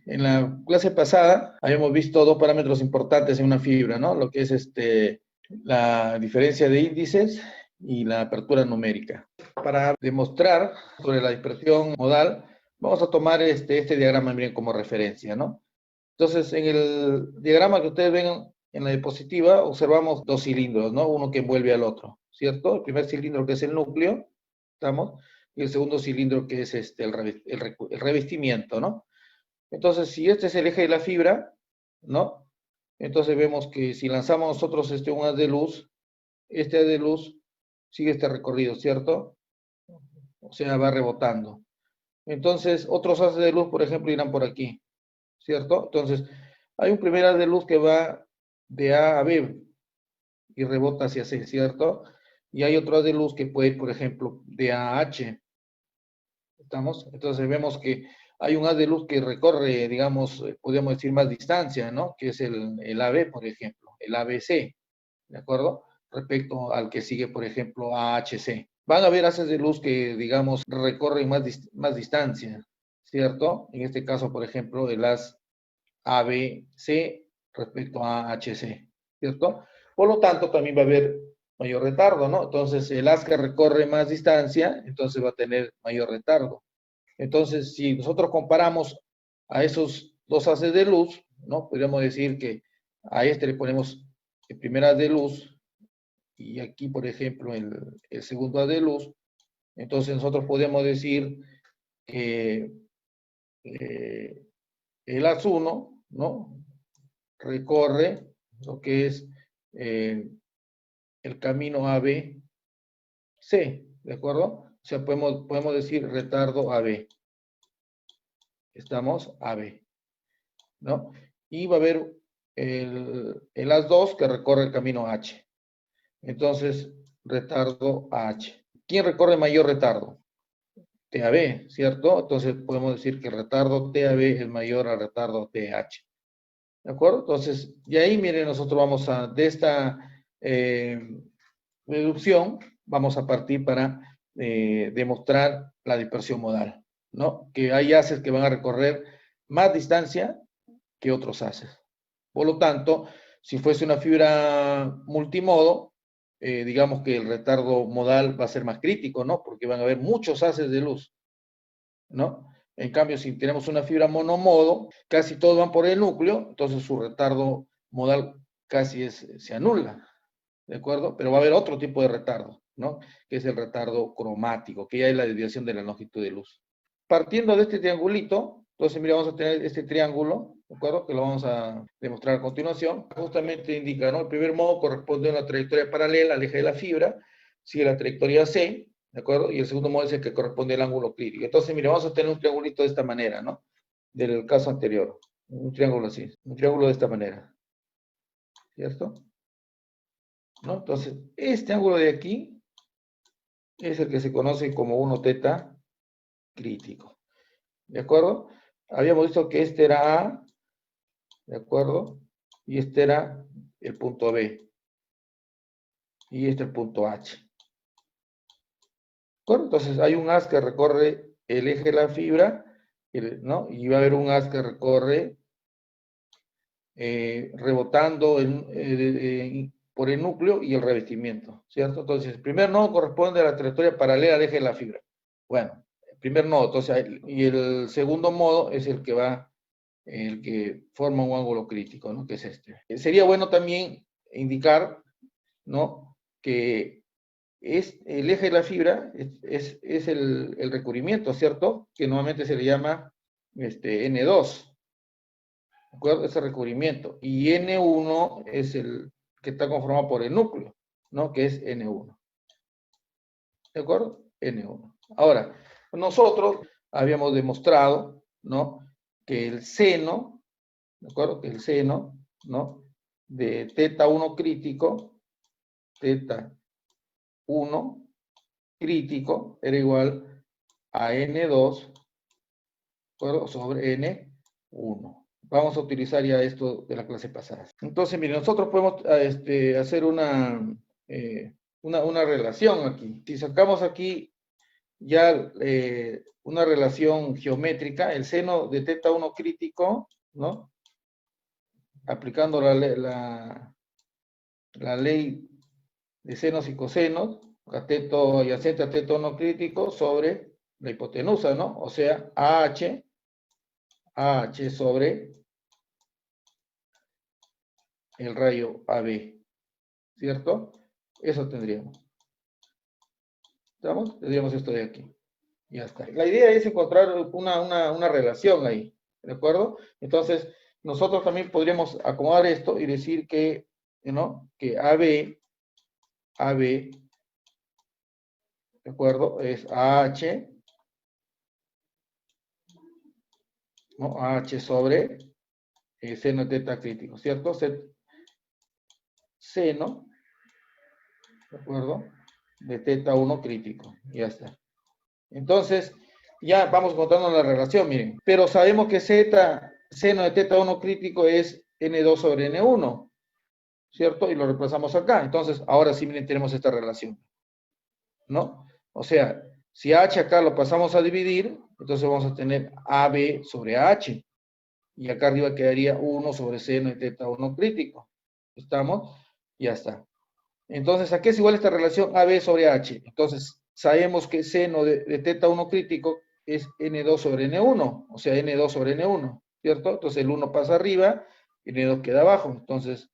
En la clase pasada habíamos visto dos parámetros importantes en una fibra, ¿no? Lo que es la diferencia de índices y la apertura numérica. Para demostrar sobre la dispersión modal, vamos a tomar este diagrama bien como referencia, ¿no? Entonces, en el diagrama que ustedes ven en la diapositiva, observamos dos cilindros, ¿no? Uno que envuelve al otro, ¿cierto? El primer cilindro que es el núcleo, ¿estamos? Y el segundo cilindro que es el revestimiento, ¿no? Entonces, si este es el eje de la fibra, ¿no? Entonces vemos que si lanzamos nosotros un haz de luz, este haz de luz sigue este recorrido, ¿cierto? O sea, va rebotando. Entonces, otros haces de luz, por ejemplo, irán por aquí, ¿cierto? Entonces, hay un primer haz de luz que va de A a B y rebota hacia C, ¿cierto? Y hay otro haz de luz que puede ir, por ejemplo, de A a H. ¿Estamos? Entonces vemos que hay un haz de luz que recorre, digamos, podríamos decir más distancia, ¿no? Que es el AB, por ejemplo, el ABC, ¿de acuerdo? Respecto al que sigue, por ejemplo, AHC. Van a haber haces de luz que, digamos, recorren más distancia, ¿cierto? En este caso, por ejemplo, el haz ABC respecto a AHC, ¿cierto? Por lo tanto, también va a haber mayor retardo, ¿no? Entonces, el haz que recorre más distancia, entonces va a tener mayor retardo. Entonces, si nosotros comparamos a esos dos haces de luz, ¿no? Podríamos decir que a este le ponemos el primer haz de luz y aquí, por ejemplo, el segundo haz de luz. Entonces, nosotros podemos decir que el haz 1, ¿no? Recorre lo que es el camino AB, C, ¿de acuerdo? O sea, podemos decir retardo AB. Estamos AB, ¿no? Y va a haber el haz 2 que recorre el camino H. Entonces, retardo H. ¿Quién recorre mayor retardo? TAB, ¿cierto? Entonces podemos decir que el retardo TAB es mayor al retardo TH. ¿De acuerdo? Entonces, y ahí, miren, nosotros vamos a, de esta deducción, vamos a partir para demostrar la dispersión modal, ¿no? Que hay haces que van a recorrer más distancia que otros haces. Por lo tanto, si fuese una fibra multimodo, digamos que el retardo modal va a ser más crítico, ¿no? Porque van a haber muchos haces de luz, ¿no? En cambio, si tenemos una fibra monomodo, casi todos van por el núcleo, entonces su retardo modal casi se anula, ¿de acuerdo? Pero va a haber otro tipo de retardo, ¿no? Que es el retardo cromático, que ya es la desviación de la longitud de luz. Partiendo de este triangulito, entonces mira, vamos a tener este triángulo, ¿de acuerdo? Que lo vamos a demostrar a continuación. Justamente indica, ¿no? El primer modo corresponde a una trayectoria paralela al eje de la fibra, sigue la trayectoria C, ¿de acuerdo? Y el segundo modo es el que corresponde al ángulo crítico. Entonces, mira, vamos a tener un triangulito de esta manera, ¿no? Del caso anterior. Un triángulo así, un triángulo de esta manera, ¿cierto? ¿No? Entonces, este ángulo de aquí es el que se conoce como 1 teta crítico. ¿De acuerdo? Habíamos visto que este era A, ¿de acuerdo? Y este era el punto B. Y este el punto H. ¿De acuerdo? Entonces hay un haz que recorre el eje de la fibra, ¿no? Y va a haber un haz que recorre rebotando por el núcleo y el revestimiento, ¿cierto? Entonces, el primer nodo corresponde a la trayectoria paralela al eje de la fibra. Bueno, el primer nodo, entonces, y el segundo modo es el que forma un ángulo crítico, ¿no? Que es este. Sería bueno también indicar, ¿no? Que el eje de la fibra es el recubrimiento, ¿cierto? Que normalmente se le llama N2, ¿de acuerdo? Ese recubrimiento. Y N1 es el que está conformado por el núcleo, ¿no? Que es N1. ¿De acuerdo? N1. Ahora, nosotros habíamos demostrado, ¿no? Que el seno, ¿de acuerdo? Que el seno, ¿no? De teta 1 crítico, teta 1 crítico era igual a N2, ¿de acuerdo? Sobre N1. Vamos a utilizar ya esto de la clase pasada. Entonces, miren, nosotros podemos hacer una relación aquí. Si sacamos aquí ya una relación geométrica, el seno de teta 1 crítico, ¿no? Aplicando la ley de senos y cosenos, cateto adyacente a teto 1 crítico sobre la hipotenusa, ¿no? O sea, AH sobre el rayo AB, ¿cierto? Eso tendríamos. ¿Estamos? Tendríamos esto de aquí. Ya está. La idea es encontrar una relación ahí, ¿de acuerdo? Entonces, nosotros también podríamos acomodar esto y decir que, ¿no? Que AB, ¿de acuerdo? Es AH, ¿no? AH sobre seno de teta crítico, ¿cierto? Seno, ¿de acuerdo? De teta 1 crítico, ya está. Entonces, ya vamos encontrando la relación, miren. Pero sabemos que seno de teta 1 crítico es N2 sobre N1, ¿cierto? Y lo reemplazamos acá. Entonces, ahora sí, miren, tenemos esta relación, ¿no? O sea, si H acá lo pasamos a dividir, entonces vamos a tener AB sobre H. Y acá arriba quedaría 1 sobre seno de teta 1 crítico. ¿Estamos? Ya está. Entonces, ¿a qué es igual esta relación AB sobre H? Entonces, sabemos que seno de teta 1 crítico es N2 sobre N1, o sea, N2 sobre N1, ¿cierto? Entonces, el 1 pasa arriba y N2 queda abajo. Entonces,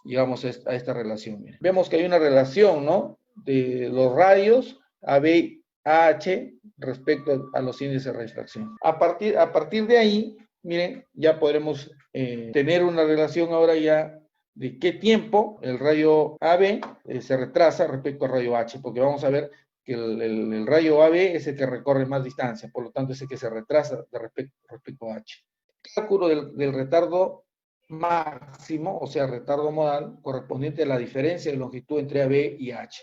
llegamos a esta relación. Miren. Vemos que hay una relación, ¿no? De los radios AB, AH respecto a los índices de refracción. A partir de ahí, miren, ya podremos tener una relación ahora ya de qué tiempo el rayo AB se retrasa respecto al rayo H, porque vamos a ver que el rayo AB es el que recorre más distancia, por lo tanto es el que se retrasa respecto a H. El cálculo del retardo máximo, o sea, retardo modal, correspondiente a la diferencia de longitud entre AB y H.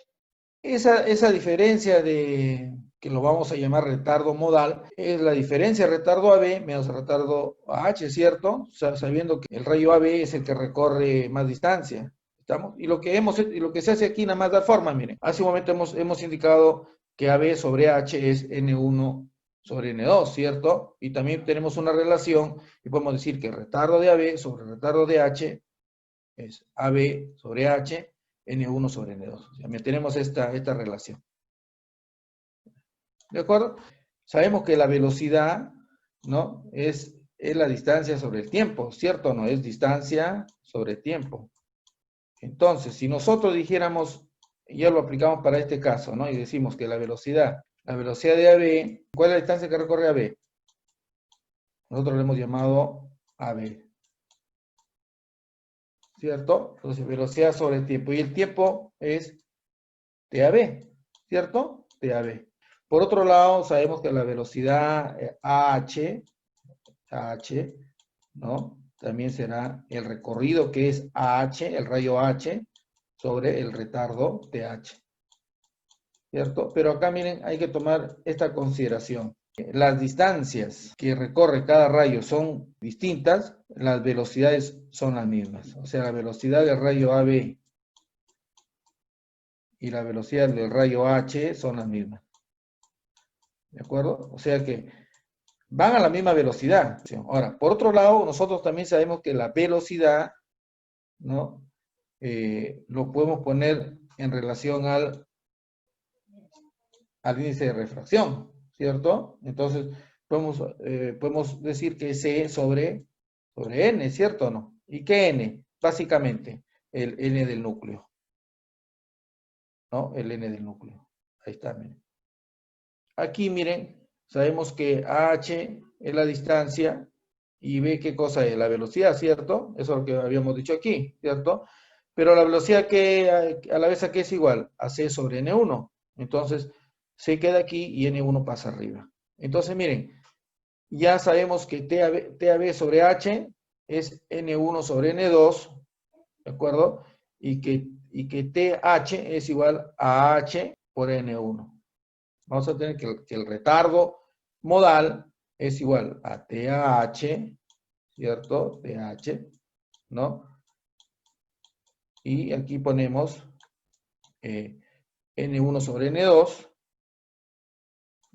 Esa diferencia que lo vamos a llamar retardo modal, es la diferencia de retardo AB menos retardo H, ¿cierto? O sea, sabiendo que el rayo AB es el que recorre más distancia. ¿Estamos? Y lo que se hace aquí nada más da forma, miren. Hace un momento hemos indicado que AB sobre H es N1 sobre N2, ¿cierto? Y también tenemos una relación y podemos decir que el retardo de AB sobre el retardo de H es AB sobre H, N1 sobre N2. O sea, tenemos esta relación. ¿De acuerdo? Sabemos que la velocidad, ¿no? Es la distancia sobre el tiempo, ¿cierto o no? Es distancia sobre tiempo. Entonces, si nosotros dijéramos, ya lo aplicamos para este caso, ¿no? Y decimos que la velocidad de AB, ¿cuál es la distancia que recorre AB? Nosotros le hemos llamado AB. ¿Cierto? Entonces, velocidad sobre el tiempo. Y el tiempo es TAB, ¿cierto? TAB. Por otro lado, sabemos que la velocidad AH, ¿no? También será el recorrido que es AH, el rayo H, sobre el retardo TH. ¿Cierto? Pero acá, miren, hay que tomar esta consideración. Las distancias que recorre cada rayo son distintas, las velocidades son las mismas. O sea, la velocidad del rayo AB y la velocidad del rayo H son las mismas. ¿De acuerdo? O sea que van a la misma velocidad. Ahora, por otro lado, nosotros también sabemos que la velocidad, ¿no? Lo podemos poner en relación al índice de refracción, ¿cierto? Entonces, podemos decir que C sobre N, ¿cierto o no? ¿Y qué N? Básicamente, el N del núcleo, ¿no? El N del núcleo. Ahí está, miren. Aquí, miren, sabemos que H es la distancia y B qué cosa es, la velocidad, ¿cierto? Eso es lo que habíamos dicho aquí, ¿cierto? Pero la velocidad que a la vez aquí es igual a C sobre N1. Entonces, C queda aquí y N1 pasa arriba. Entonces, miren, ya sabemos que TAB sobre H es N1 sobre N2, ¿de acuerdo? Y que TH es igual a H por N1. Vamos a tener que el retardo modal es igual a TH, ¿cierto? TH, ¿no? Y aquí ponemos N1 sobre N2,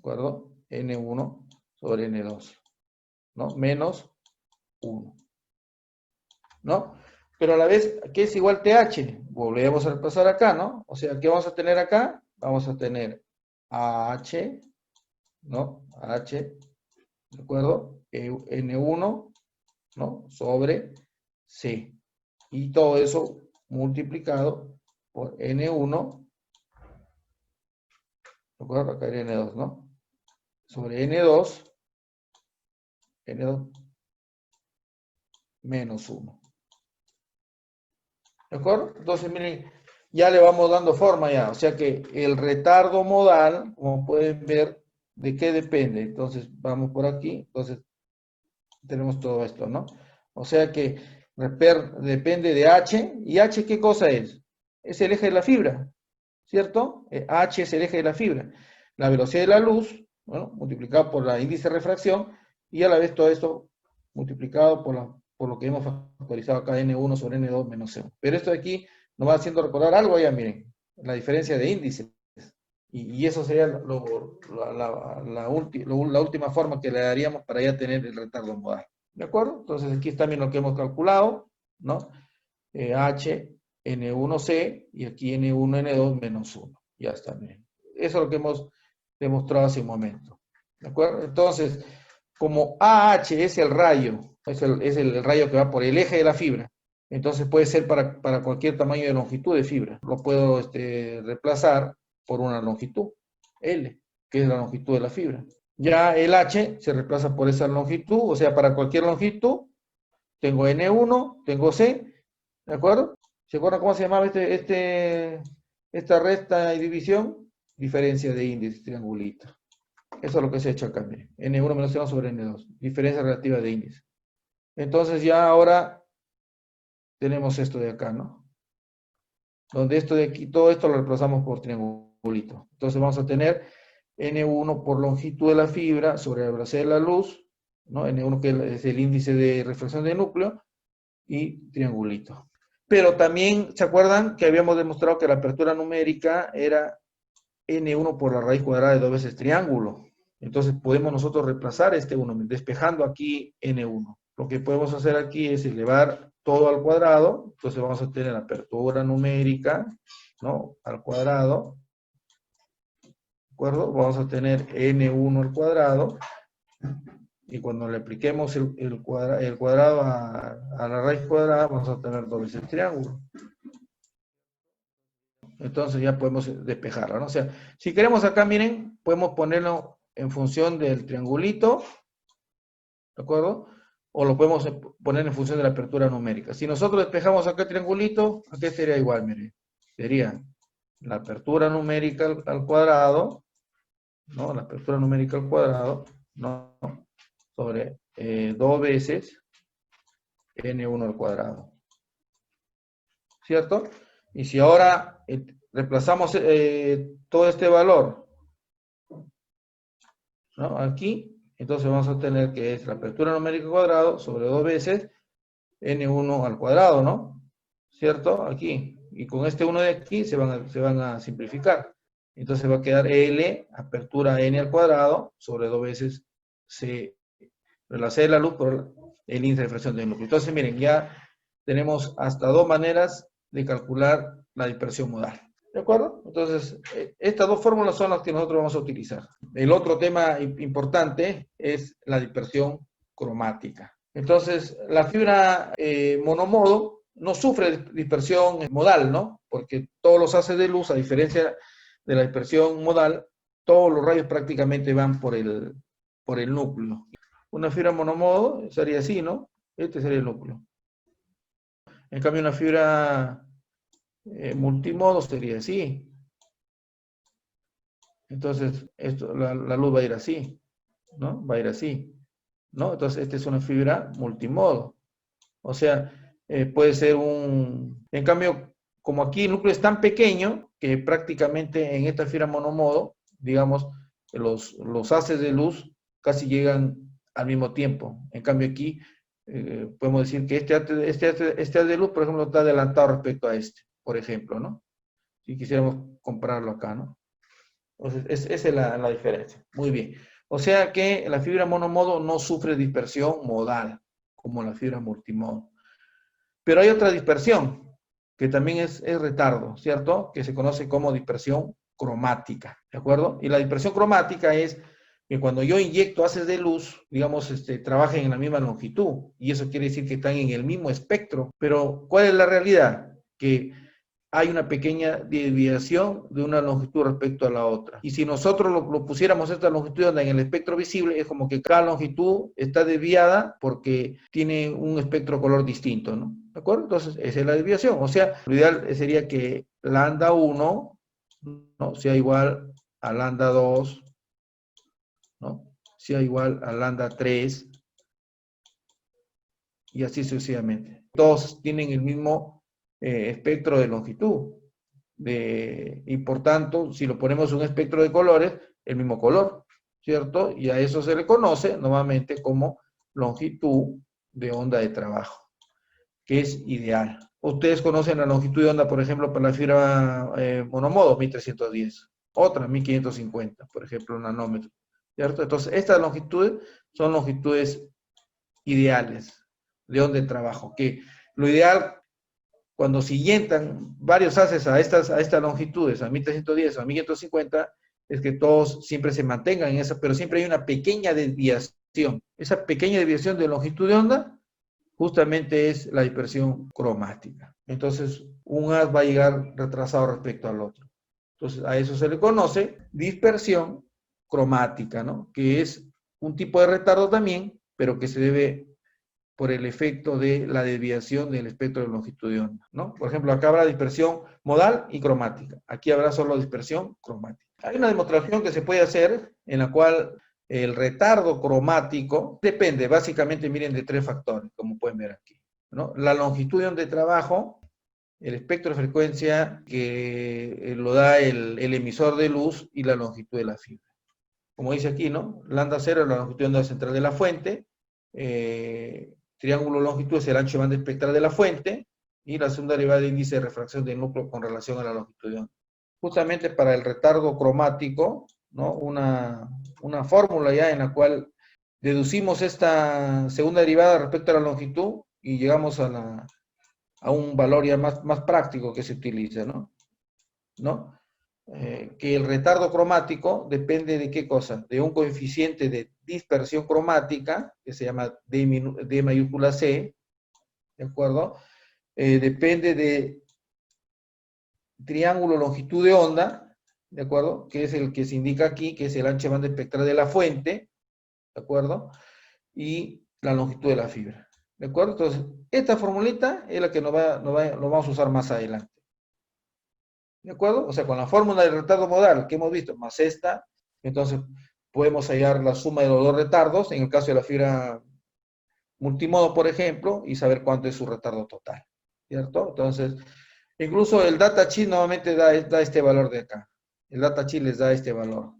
acuerdo? N1 sobre N2, ¿no? Menos 1, ¿no? Pero a la vez, ¿qué es igual TH? Volvemos a repasar acá, ¿no? O sea, ¿qué vamos a tener acá? Vamos a tener AH, ¿no? AH, ¿de acuerdo? N1, ¿no? Sobre C. Y todo eso multiplicado por N1, ¿de acuerdo? Acá hay N2, ¿no? Sobre N2 menos 1. ¿De acuerdo? Entonces, miren, ya le vamos dando forma ya. O sea que el retardo modal, como pueden ver, ¿de qué depende? Entonces, vamos por aquí. Entonces, tenemos todo esto, ¿no? O sea que depende de H. ¿Y H qué cosa es? Es el eje de la fibra, ¿cierto? H es el eje de la fibra. La velocidad de la luz, bueno, multiplicado por la índice de refracción, y a la vez todo esto multiplicado por lo que hemos factorizado acá, N1 sobre N2 menos 0. Pero esto de aquí nos va haciendo recordar algo ya, miren, la diferencia de índices. Y eso sería la última forma que le daríamos para ya tener el retardo modal. ¿De acuerdo? Entonces aquí está bien lo que hemos calculado, ¿no? H, N1C y aquí N1, N2 menos 1. Ya está bien. Eso es lo que hemos demostrado hace un momento. ¿De acuerdo? Entonces, como AH es el rayo, es el rayo que va por el eje de la fibra, entonces puede ser para cualquier tamaño de longitud de fibra. Lo puedo reemplazar por una longitud, L, que es la longitud de la fibra. Ya el H se reemplaza por esa longitud, o sea, para cualquier longitud, tengo N1, tengo C, ¿de acuerdo? ¿Se acuerdan cómo se llamaba esta resta y división? Diferencia de índice, triangulito. Eso es lo que se ha hecho acá, miren. N1 menos N2 sobre N2. Diferencia relativa de índice. Entonces ya ahora tenemos esto de acá, ¿no? Donde esto de aquí, todo esto lo reemplazamos por triangulito. Entonces vamos a tener N1 por longitud de la fibra sobre la velocidad de la luz, ¿no? N1 que es el índice de refracción del núcleo, y triangulito. Pero también, ¿se acuerdan que habíamos demostrado que la apertura numérica era N1 por la raíz cuadrada de 2 veces triángulo? Entonces podemos nosotros reemplazar este 1, despejando aquí N1. Lo que podemos hacer aquí es elevar todo al cuadrado. Entonces vamos a tener la apertura numérica, ¿no? Al cuadrado. ¿De acuerdo? Vamos a tener N1 al cuadrado. Y cuando le apliquemos el cuadrado a la raíz cuadrada, vamos a tener 2 veces triángulo. Entonces ya podemos despejarlo, ¿no? O sea, si queremos acá, miren, podemos ponerlo en función del triangulito, ¿de acuerdo? O lo podemos poner en función de la apertura numérica. Si nosotros despejamos acá el triangulito, aquí sería igual, miren. Sería la apertura numérica al cuadrado, ¿no? La apertura numérica al cuadrado, ¿no? Sobre 2 veces N1 al cuadrado. ¿Cierto? Y si ahora reemplazamos todo este valor, ¿no? Aquí, entonces vamos a tener que es la apertura numérica al cuadrado sobre 2 veces N1 al cuadrado, ¿no? ¿Cierto? Aquí. Y con este 1 de aquí se van a simplificar. Entonces va a quedar L, apertura N al cuadrado, sobre 2 veces C, la C de la luz por el índice de refracción del núcleo. Entonces, miren, ya tenemos hasta 2 maneras de calcular la dispersión modal. ¿De acuerdo? Entonces, estas 2 fórmulas son las que nosotros vamos a utilizar. El otro tema importante es la dispersión cromática. Entonces, la fibra monomodo no sufre dispersión modal, ¿no? Porque todos los haces de luz, a diferencia de la dispersión modal, todos los rayos prácticamente van por el núcleo. Una fibra monomodo sería así, ¿no? Este sería el núcleo. En cambio, una fibra multimodo sería así. Entonces, la luz va a ir así, ¿no? Va a ir así, ¿no? Entonces, esta es una fibra multimodo. O sea, puede ser En cambio, como aquí el núcleo es tan pequeño, que prácticamente en esta fibra monomodo, digamos, los haces de luz casi llegan al mismo tiempo. En cambio aquí, podemos decir que este haz de luz, por ejemplo, está adelantado respecto a este, por ejemplo, ¿no? Si quisiéramos compararlo acá, ¿no? Entonces, esa es la diferencia. Muy bien. O sea que la fibra monomodo no sufre dispersión modal, como la fibra multimodo. Pero hay otra dispersión, que también es retardo, ¿cierto? Que se conoce como dispersión cromática, ¿de acuerdo? Y la dispersión cromática es que cuando yo inyecto haces de luz, digamos, trabajen en la misma longitud, y eso quiere decir que están en el mismo espectro. Pero, ¿cuál es la realidad? Que hay una pequeña desviación de una longitud respecto a la otra. Y si nosotros lo pusiéramos esta longitud de onda en el espectro visible, es como que cada longitud está desviada porque tiene un espectro color distinto, ¿no? ¿De acuerdo? Entonces, esa es la desviación. O sea, lo ideal sería que lambda 1, ¿no?, sea igual a lambda 2, ¿no?, sea igual a lambda 3, y así sucesivamente. Todos tienen el mismo espectro de longitud. Y por tanto, si lo ponemos un espectro de colores, el mismo color, ¿cierto? Y a eso se le conoce normalmente como longitud de onda de trabajo, que es ideal. Ustedes conocen la longitud de onda, por ejemplo, para la fibra monomodo, 1310, otra 1550, por ejemplo, nanómetro, ¿cierto? Entonces, estas longitudes son longitudes ideales de onda de trabajo, que lo ideal cuando siguientan varios haces a estas longitudes, a 1310 o a 1550, es que todos siempre se mantengan en esa, pero siempre hay una pequeña desviación. Esa pequeña desviación de longitud de onda justamente es la dispersión cromática. Entonces, un haz va a llegar retrasado respecto al otro. Entonces, a eso se le conoce dispersión cromática, ¿no? Que es un tipo de retardo también, pero que se debe por el efecto de la desviación del espectro de longitud de onda, ¿no? Por ejemplo, acá habrá dispersión modal y cromática. Aquí habrá solo dispersión cromática. Hay una demostración que se puede hacer en la cual el retardo cromático depende, básicamente, miren, de tres factores, como pueden ver aquí, ¿no? La longitud de onda de trabajo, el espectro de frecuencia que lo da el emisor de luz y la longitud de la fibra. Como dice aquí, ¿no? Lambda 0 es la longitud de onda central de la fuente, triángulo longitud es el ancho de banda espectral de la fuente, y la segunda derivada de índice de refracción del núcleo con relación a la longitud de onda. Justamente para el retardo cromático, ¿no?, una fórmula ya en la cual deducimos esta segunda derivada respecto a la longitud y llegamos a un valor ya más práctico que se utiliza, ¿no? Que el retardo cromático depende de qué cosa, de un coeficiente de dispersión cromática, que se llama D mayúscula C, ¿de acuerdo? Depende de triángulo longitud de onda, ¿de acuerdo? Que es el que se indica aquí, que es el ancho de banda espectral de la fuente, ¿de acuerdo? Y la longitud de la fibra, ¿de acuerdo? Entonces, esta formulita es la que lo vamos a usar más adelante. ¿De acuerdo? O sea, con la fórmula de retardo modal que hemos visto, más esta, entonces podemos hallar la suma de los dos retardos, en el caso de la fibra multimodo, por ejemplo, y saber cuánto es su retardo total, ¿cierto? Entonces, incluso el datasheet nuevamente da este valor de acá. El datasheet les da este valor,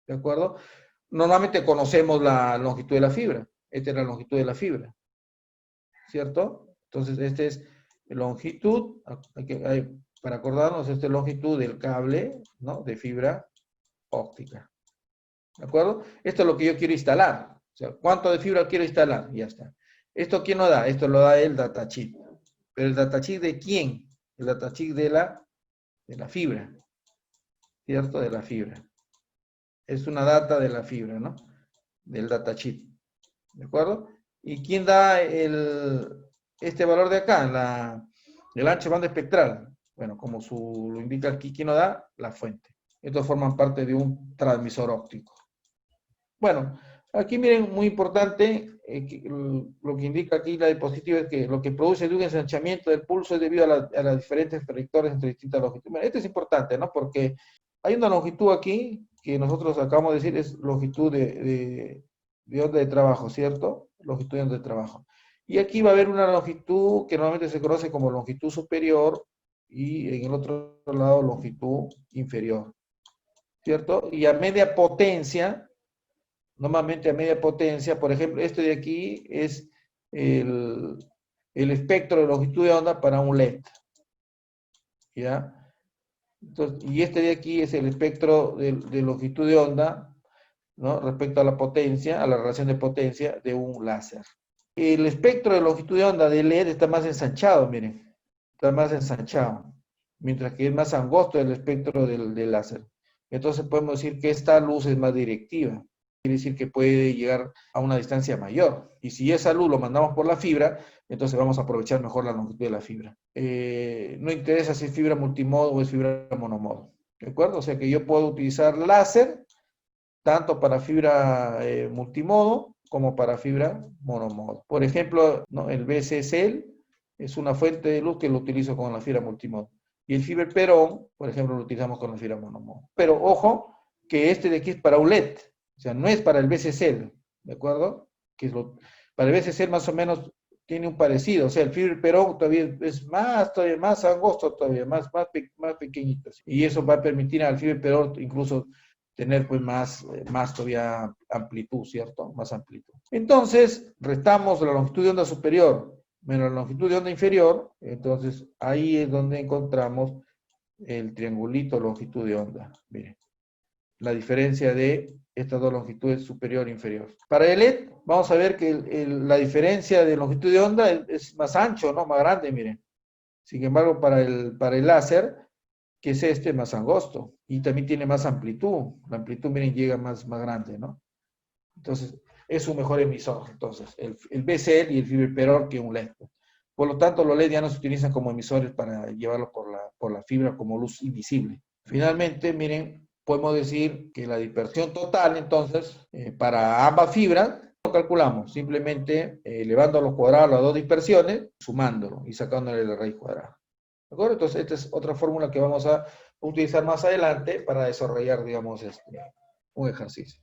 ¿de acuerdo? Normalmente conocemos la longitud de la fibra. Esta es la longitud de la fibra, ¿cierto? Entonces, este es longitud, para acordarnos, esta es longitud del cable, ¿no?, de fibra óptica. ¿De acuerdo? Esto es lo que yo quiero instalar. O sea, ¿cuánto de fibra quiero instalar? Y ya está. ¿Esto quién lo da? Esto lo da el datasheet. ¿Pero el datasheet de quién? El datasheet de la fibra, ¿cierto? De la fibra. Es una data de la fibra, ¿no? Del datasheet. ¿De acuerdo? ¿Y quién da este valor de acá? El ancho de banda espectral. Bueno, como lo indica aquí, ¿quién lo da? La fuente. Estos forman parte de un transmisor óptico. Bueno, aquí miren, muy importante, lo que indica aquí la diapositiva es que lo que produce un ensanchamiento del pulso es debido a las diferentes trayectorias entre distintas longitudes. Bueno, esto es importante, ¿no? Porque hay una longitud aquí que nosotros acabamos de decir es longitud de onda de trabajo, ¿cierto? Longitud de onda de trabajo. Y aquí va a haber una longitud que normalmente se conoce como longitud superior y en el otro lado longitud inferior, ¿cierto? Y a media potencia, normalmente a media potencia, por ejemplo, este de aquí es el espectro de longitud de onda para un LED, ¿ya? Entonces, y este de aquí es el espectro de longitud de onda, ¿no? Respecto a la potencia, a la relación de potencia de un láser. El espectro de longitud de onda de LED está más ensanchado, miren, está más ensanchado, mientras que es más angosto el espectro del láser. Entonces podemos decir que esta luz es más directiva, quiere decir que puede llegar a una distancia mayor. Y si esa luz lo mandamos por la fibra, entonces vamos a aprovechar mejor la longitud de la fibra. No interesa si es fibra multimodo o es fibra monomodo, ¿de acuerdo? O sea que yo puedo utilizar láser tanto para fibra multimodo como para fibra monomodo. Por ejemplo, ¿no? El BCSL es una fuente de luz que lo utilizo con la fibra multimodo. Y el fiberperón, por ejemplo, lo utilizamos con la fibra monomodo. Pero ojo, que este de aquí es para ULED, o sea, no es para el BCSL, ¿de acuerdo? Para el BCSL más o menos tiene un parecido, o sea, el fiberperón todavía es todavía más angosto, todavía más pequeñito. Y eso va a permitir al fiberperón incluso tener pues más todavía amplitud, ¿cierto? Más amplitud. Entonces, restamos la longitud de onda superior menos la longitud de onda inferior, entonces ahí es donde encontramos el triangulito longitud de onda. Miren, la diferencia de estas dos longitudes superior e inferior. Para el LED, vamos a ver que la diferencia de longitud de onda es más ancho, ¿no? Más grande, miren. Sin embargo, para el láser, que es este más angosto y también tiene más amplitud. La amplitud, miren, llega más grande, ¿no? Entonces, es un mejor emisor. Entonces, el BCL y el fiberperón que un LED. Por lo tanto, los LED ya no se utilizan como emisores para llevarlo por la fibra como luz invisible. Finalmente, miren, podemos decir que la dispersión total, entonces, para ambas fibras, lo calculamos simplemente elevando a los cuadrados las dos dispersiones, sumándolo y sacándole la raíz cuadrada. ¿De acuerdo? Entonces, esta es otra fórmula que vamos a utilizar más adelante para desarrollar, digamos, un ejercicio.